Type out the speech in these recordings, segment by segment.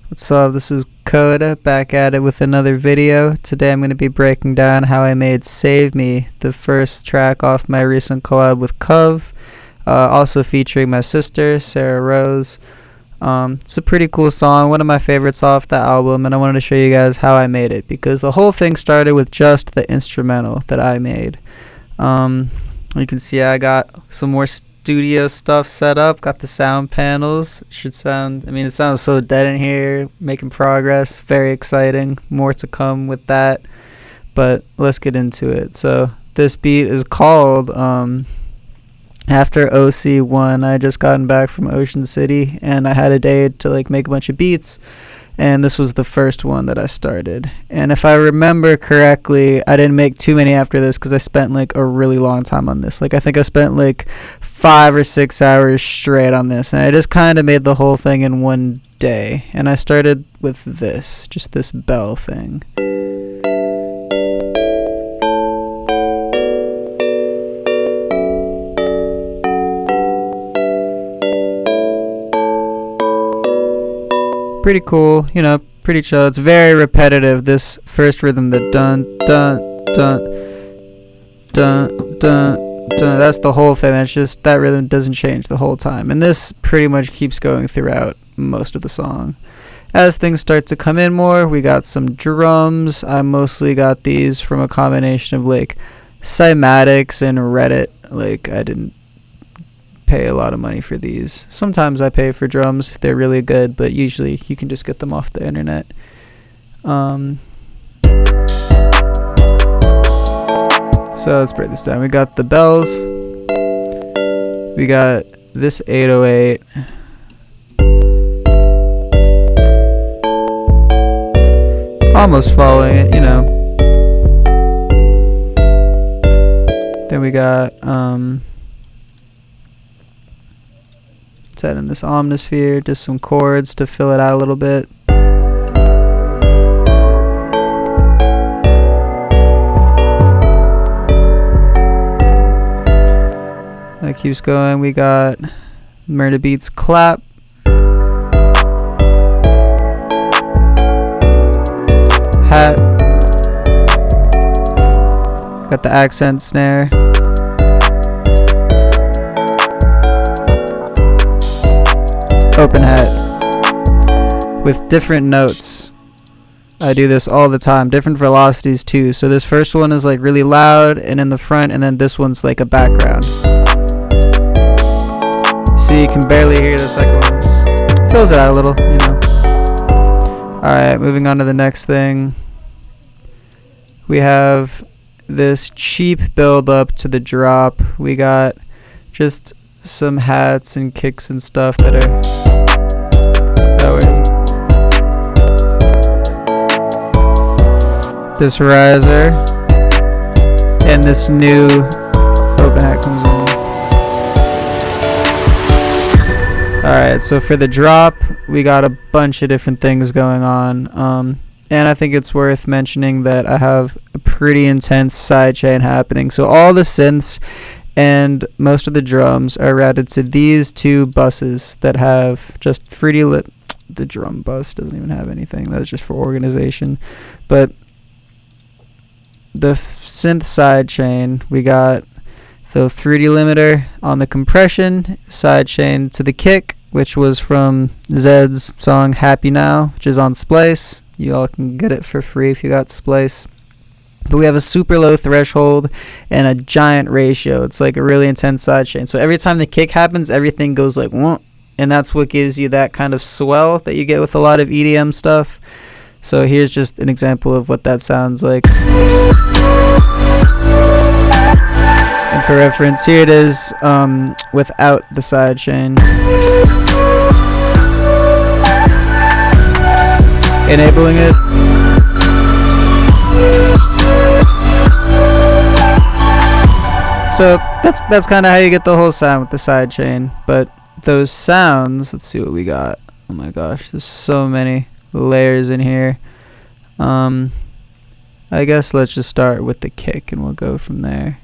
What's up, this is Coda, back at it with another video. Today I'm going to be breaking down how I made Save Me, the first track off my recent collab with Cove, also featuring my sister, Sarah Rose. It's a pretty cool song, one of my favorites off the album, and I wanted to show you guys how I made it, because the whole thing started with just the instrumental that I made. You can see I got some more studio stuff set up, got the sound panels. It sounds so dead in here, making progress, very exciting, more to come with that, but let's get into it. So this beat is called after OC1. I just gotten back from Ocean City and I had a day to make a bunch of beats, and this was the first one that I started. And if I remember correctly, I didn't make too many after this because I spent a really long time on this. I think I spent 5 or 6 hours straight on this, and I just kind of made the whole thing in one day. And I started with just this bell thing. Pretty cool, pretty chill. It's very repetitive, this first rhythm, the dun dun dun dun dun dun. That's the whole thing. That's just, that rhythm doesn't change the whole time, and this pretty much keeps going throughout most of the song. As things start to come in more, we got some drums. I mostly got these from a combination of cymatics and Reddit. I didn't pay a lot of money for these. Sometimes I pay for drums if they're really good, but usually you can just get them off the internet. So let's break this down. We got the bells. We got this 808. Almost following it, Then we got set in this omnisphere, just some chords to fill it out a little bit. That keeps going. We got Murder Beats clap. Hat. Got the accent snare. Open hat with different notes. I do this all the time, different velocities too. So this first one is really loud and in the front, and then this one's a background. See, you can barely hear the second one. It just fills it out a little, Alright, moving on to the next thing. We have this cheap build up to the drop. We got just some hats and kicks and stuff that are this riser, and this new open hat comes in. Alright, so for the drop we got a bunch of different things going on, and I think it's worth mentioning that I have a pretty intense sidechain happening. So all the synths and most of the drums are routed to these two buses that have just fruity lit. The drum bus doesn't even have anything. That's just for organization. But the synth sidechain, we got the fruity limiter on the compression, sidechain to the kick, which was from Zed's song Happy Now, which is on Splice. You all can get it for free if you got Splice. But we have a super low threshold and a giant ratio. It's a really intense sidechain. So every time the kick happens, everything goes whoa, and that's what gives you that kind of swell that you get with a lot of EDM stuff. So here's just an example of what that sounds like. And for reference, here it is without the sidechain. Enabling it. So that's kind of how you get the whole sound with the sidechain. But those sounds, let's see what we got. Oh my gosh, there's so many layers in here. I guess let's just start with the kick and we'll go from there.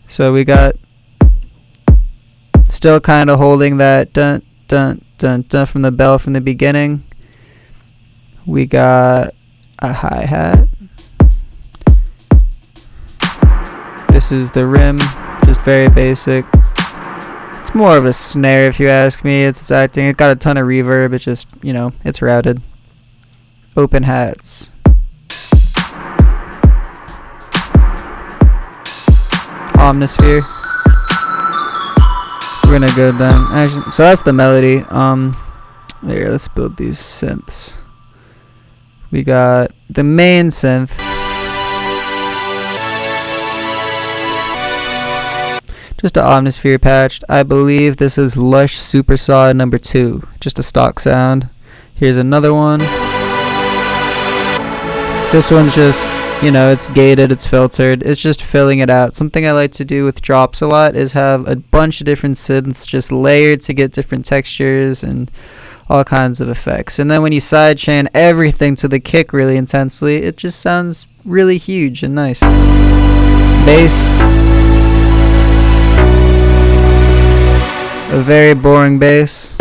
So we got Still kind of holding that dun dun dun dun from the bell from the beginning. We got a hi-hat. This is the rim, just very basic. It's more of a snare if you ask me. It's acting. It got a ton of reverb. It's just, you know, it's routed. Open hats. Omnisphere. We're gonna go down. Actually, so that's the melody. Here, let's build these synths. We got the main synth. Just an Omnisphere patched. I believe this is Lush Super Saw number 2. Just a stock sound. Here's another one. This one's just, you know, it's gated, it's filtered. It's just filling it out. Something I like to do with drops a lot is have a bunch of different synths just layered to get different textures and all kinds of effects. And then when you sidechain everything to the kick really intensely, it just sounds really huge and nice. Bass. A very boring bass.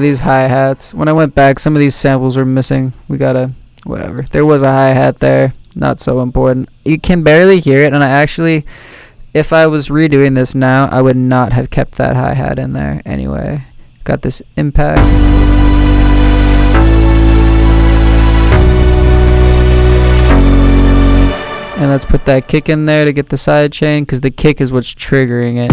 These hi-hats. When I went back, some of these samples were missing. We gotta, whatever. There was a hi-hat there. Not so important. You can barely hear it, and I actually, if I was redoing this now, I would not have kept that hi-hat in there anyway. Got this impact. And let's put that kick in there to get the side chain, because the kick is what's triggering it.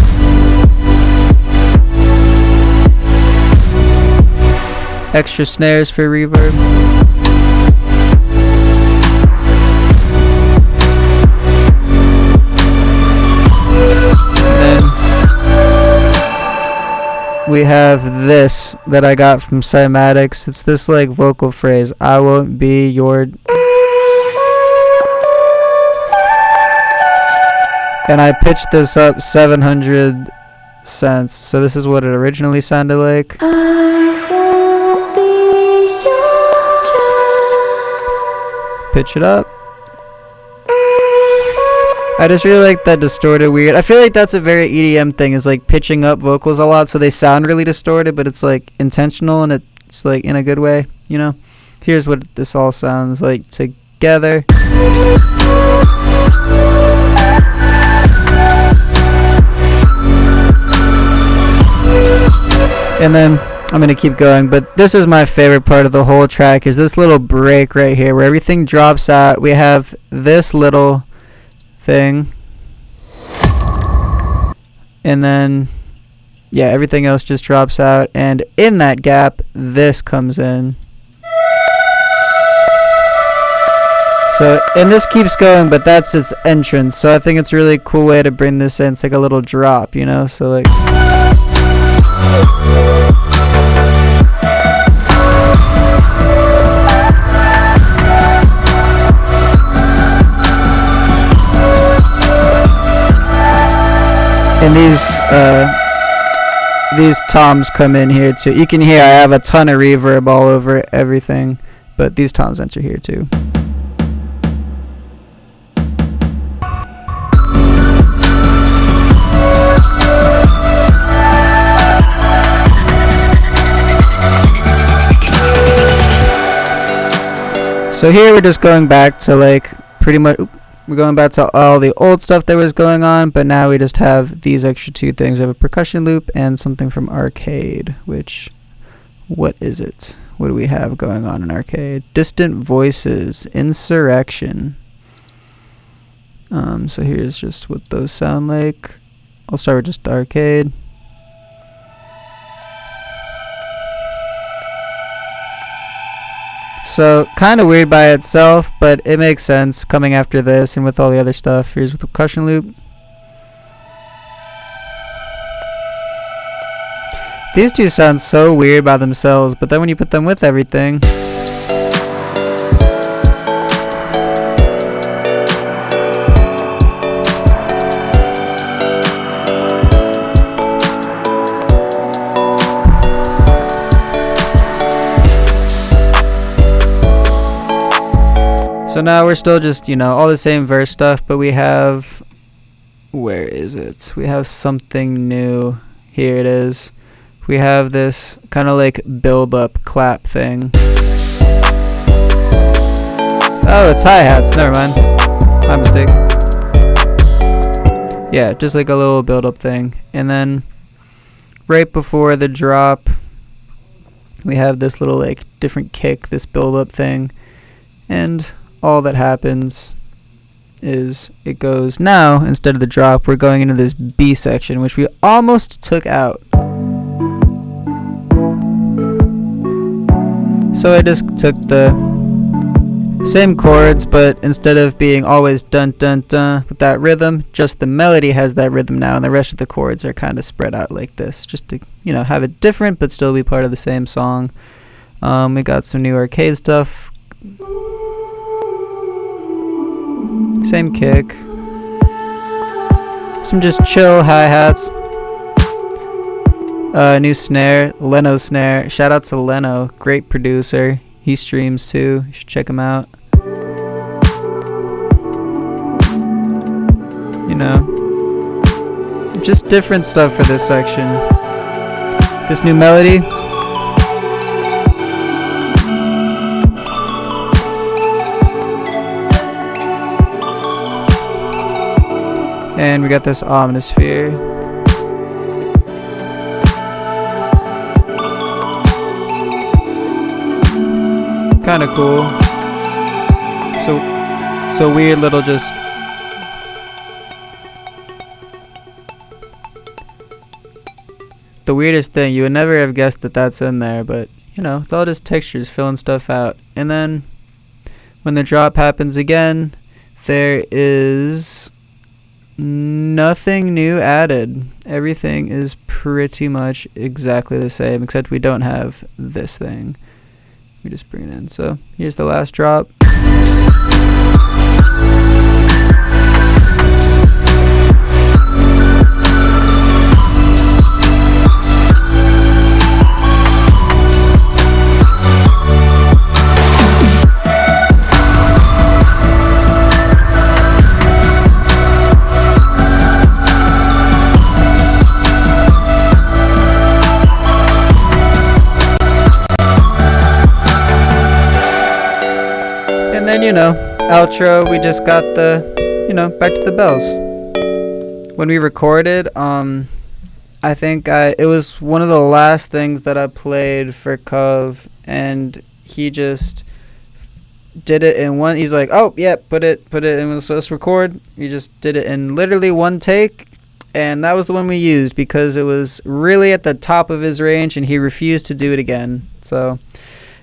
Extra snares for reverb. And then we have this that I got from Cymatics. It's this like vocal phrase, I won't be your... And I pitched this up 700 cents. So this is what it originally sounded like. Pitch it up. I just really like that distorted weird. I feel like that's a very EDM thing, is like pitching up vocals a lot so they sound really distorted, but it's like intentional and it's like in a good way, you know? Here's what this all sounds like together. And then I'm going to keep going, but this is my favorite part of the whole track, is this little break right here where everything drops out. We have this little thing. And then, yeah, everything else just drops out. And in that gap, this comes in. So, and this keeps going, but that's its entrance. So I think it's a really cool way to bring this in. It's like a little drop, you know? So like... And these toms come in here too. You can hear I have a ton of reverb all over everything, but these toms enter here too. So here we're just going back to like pretty much... We're going back to all the old stuff that was going on, but now we just have these extra two things. We have a percussion loop and something from Arcade, which, what is it? What do we have going on in Arcade? Distant Voices, Insurrection. So here's just what those sound like. I'll start with just Arcade. So, kind of weird by itself, but it makes sense coming after this and with all the other stuff. Here's with the percussion loop. These two sound so weird by themselves, but then when you put them with everything... So now we're still just, you know, all the same verse stuff, but we have where is it? We have something new. Here it is. We have this kind of like build up clap thing. Oh, it's hi-hats. Never mind. My mistake. Yeah, just like a little build up thing. And then right before the drop, we have this little like different kick, this build up thing. And all that happens is it goes now, instead of the drop, we're going into this B section, which we almost took out. So I just took the same chords, but instead of being always dun dun dun with that rhythm, just the melody has that rhythm now, and the rest of the chords are kind of spread out like this, just to, you know, have it different but still be part of the same song. We got some new arcade stuff. Same kick. Some just chill hi-hats. New snare, Leno snare. Shout out to Leno, great producer. He streams too. You should check him out. You know, just different stuff for this section. This new melody. And we got this omnisphere. Kind of cool. So weird little just. The weirdest thing, you would never have guessed that that's in there, but you know, it's all just textures filling stuff out. And then when the drop happens again, there is nothing new added. Everything is pretty much exactly the same, except we don't have this thing. We just bring it in. So here's the last drop. And then, you know, outro, we just got the, you know, back to the bells. When we recorded, I think it was one of the last things that I played for Cove, and he just did it in one. He's like, oh, yeah, put it in, so let's record. He just did it in literally one take, and that was the one we used because it was really at the top of his range, and he refused to do it again. So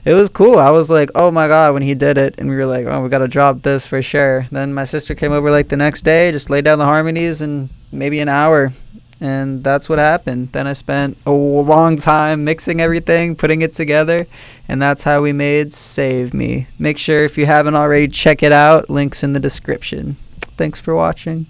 it was cool. I was like, oh my god, when he did it, and we were like, oh, we gotta drop this for sure. Then my sister came over like the next day, just laid down the harmonies in maybe an hour, and that's what happened. Then I spent a long time mixing everything, putting it together, and that's how we made Save Me. Make sure, if you haven't already, check it out. Links in the description. Thanks for watching.